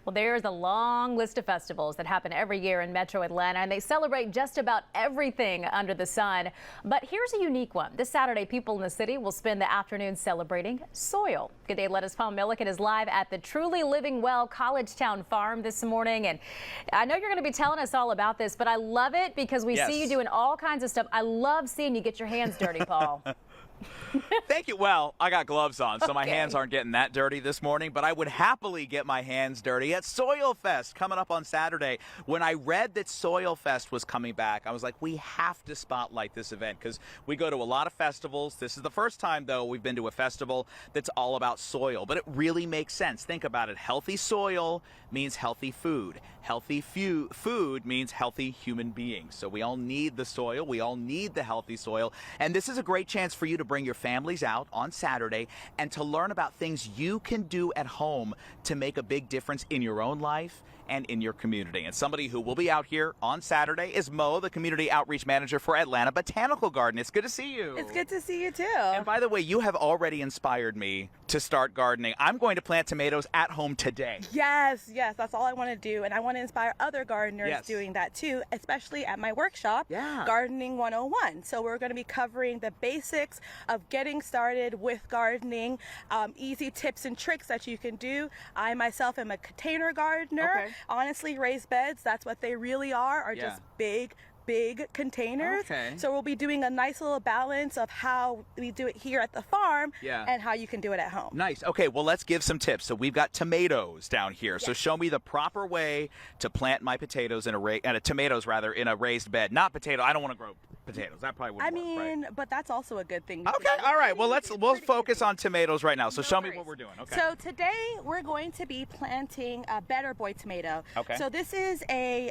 Well, there's a long list of festivals that happen every year in Metro Atlanta, and they celebrate just about everything under the sun. But here's a unique one. This Saturday, people in the city will spend the afternoon celebrating soil. Good day, Lettuce Palm Milliken is live at the Truly Living Well College Town Farm this morning. And I know you're going to be telling us all about this, but I love it because we see you doing all kinds of stuff. I love seeing you get your hands dirty, Paul. Thank you. Well, I got gloves on, so my hands aren't getting that dirty this morning, but I would happily get my hands dirty at Soil Fest coming up on Saturday. When I read that Soil Fest was coming back, I was like, we have to spotlight this event because we go to a lot of festivals. This is the first time, though, we've been to a festival that's all about soil, but it really makes sense. Think about it. Healthy soil means healthy food. Healthy food means healthy human beings. So we all need the soil. We all need the healthy soil. And this is a great chance for you to bring your families out on Saturday and to learn about things you can do at home to make a big difference in your own life and in your community. And somebody who will be out here on Saturday is Mo, the Community Outreach Manager for Atlanta Botanical Garden. It's good to see you. It's good to see you, too. And by the way, you have already inspired me to start gardening. I'm going to plant tomatoes at home today. Yes, that's all I want to do. And I want to inspire other gardeners doing that, too, especially at my workshop, Gardening 101. So we're going to be covering the basics of getting started with gardening, easy tips and tricks that you can do. I myself am a container gardener. Honestly, raised beds, that's what they really are just big containers. So we'll be doing a nice little balance of how we do it here at the farm and how you can do it at home. Nice. Okay, well, let's give some tips. So we've got tomatoes down here. So show me the proper way to plant my potatoes in tomatoes rather in a raised bed. Not potato. I don't want to grow potatoes. That probably wouldn't work, right? But that's also a good thing. Okay, all right. Well, we'll focus on tomatoes right now. So show me what we're doing. Okay. So today we're going to be planting a Better Boy tomato. Okay. So this is a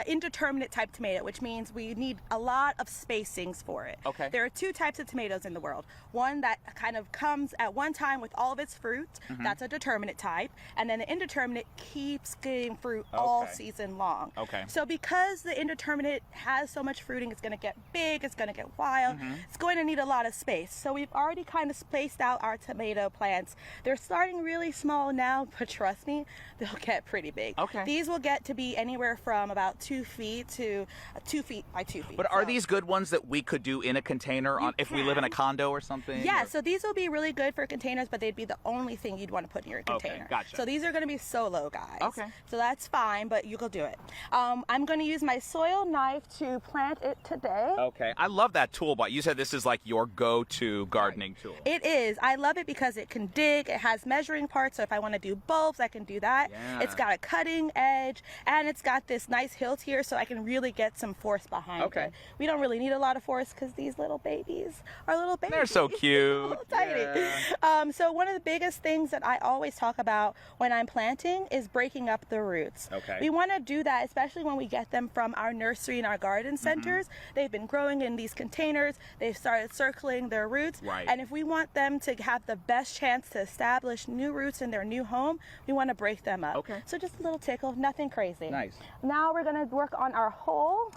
indeterminate type tomato, which means we need a lot of spacings for it. Okay. There are two types of tomatoes in the world. One that kind of comes at one time with all of its fruit. That's a determinate type. And then the indeterminate keeps getting fruit all season long. Okay. So because the indeterminate has so much fruiting, it's going to get big, it's going to get wild, it's going to need a lot of space. So we've already kind of spaced out our tomato plants. They're starting really small now, but trust me, they'll get pretty big. Okay. These will get to be anywhere from about 2 feet to 2 feet by 2 feet. But are these good ones that we could do in a container if we live in a condo or something? Yeah, so these will be really good for containers, but they'd be the only thing you'd want to put in your container. Okay, gotcha. So these are going to be solo, guys. Okay. So that's fine, but you can do it. I'm going to use my soil knife to plant it today. Okay. I love that tool, but you said this is like your go-to gardening tool. It is. I love it because it can dig. It has measuring parts, so if I want to do bulbs, I can do that. Yeah. It's got a cutting edge, and it's got this nice hilt here, so I can really get some force behind it. We don't really need a lot of force because these little babies are little babies. They're so cute. Little tiny. So one of the biggest things that I always talk about when I'm planting is breaking up the roots. Okay. We want to do that, especially when we get them from our nursery and our garden centers. They've been growing in these containers. They've started circling their roots. Right. And if we want them to have the best chance to establish new roots in their new home, we want to break them up. Okay. So just a little tickle, nothing crazy. Nice. Now we're going to work on our hole.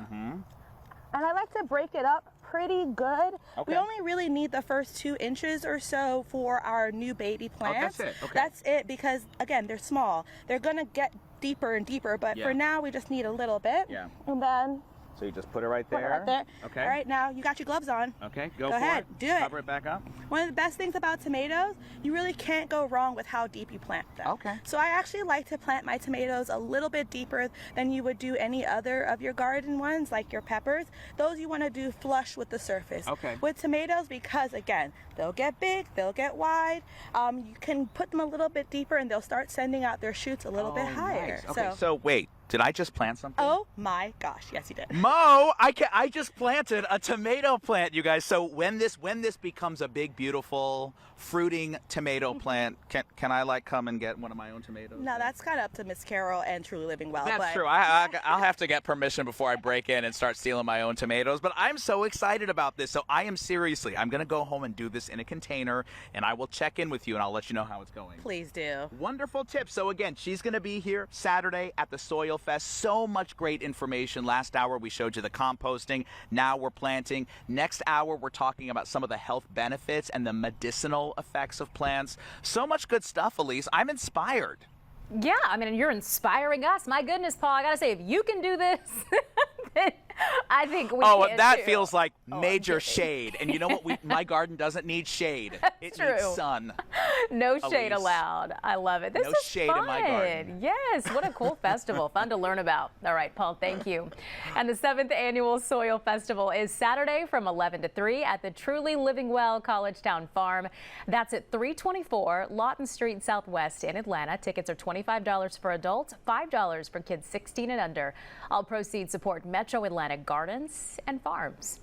And I like to break it up pretty good. We only really need the first 2 inches or so for our new baby plants. That's it. Okay. That's it because, again, they're small. They're going to get deeper and deeper, but for now we just need a little bit. Yeah. And then So you just put it right there? put it right there. Okay. All right, now you got your gloves on. Okay, go Go for ahead, it. do it. Cover it back up. One of the best things about tomatoes, you really can't go wrong with how deep you plant them. Okay. So I actually like to plant my tomatoes a little bit deeper than you would do any other of your garden ones, like your peppers. Those you want to do flush with the surface. Okay. With tomatoes, because again, they'll get big, they'll get wide. You can put them a little bit deeper and they'll start sending out their shoots a little bit higher. Nice. Okay, so wait. Did I just plant something? Oh my gosh, yes you did. Mo, I just planted a tomato plant, you guys. So when this becomes a big, beautiful, fruiting tomato plant, can I like come and get one of my own tomatoes? No, that's kind of up to Miss Carol and Truly Living Well. That's true. I'll have to get permission before I break in and start stealing my own tomatoes. But I'm so excited about this. So I'm going to go home and do this in a container, and I will check in with you, and I'll let you know how it's going. Please do. Wonderful tips. So again, she's going to be here Saturday at the Soil Fest. So much great information. Last hour we showed you the composting. Now we're planting. Next hour we're talking about some of the health benefits and the medicinal effects of plants. So much good stuff, Elise. I'm inspired. Yeah, I mean, you're inspiring us. My goodness, Paul, I gotta say, if you can do this, then I think we can that too. feels like major shade. And you know what? My garden doesn't need shade. It needs sun. No shade Elise. allowed. I love it. This No is shade fun. in my garden. Yes, what a cool festival. Fun to learn about. All right, Paul, thank you. And the 7th Annual Soil Festival is Saturday from 11 to 3 at the Truly Living Well Collegetown Farm. That's at 324 Lawton Street Southwest in Atlanta. Tickets are $25 for adults, $5 for kids 16 and under. All proceeds support Metro Atlanta gardens and farms.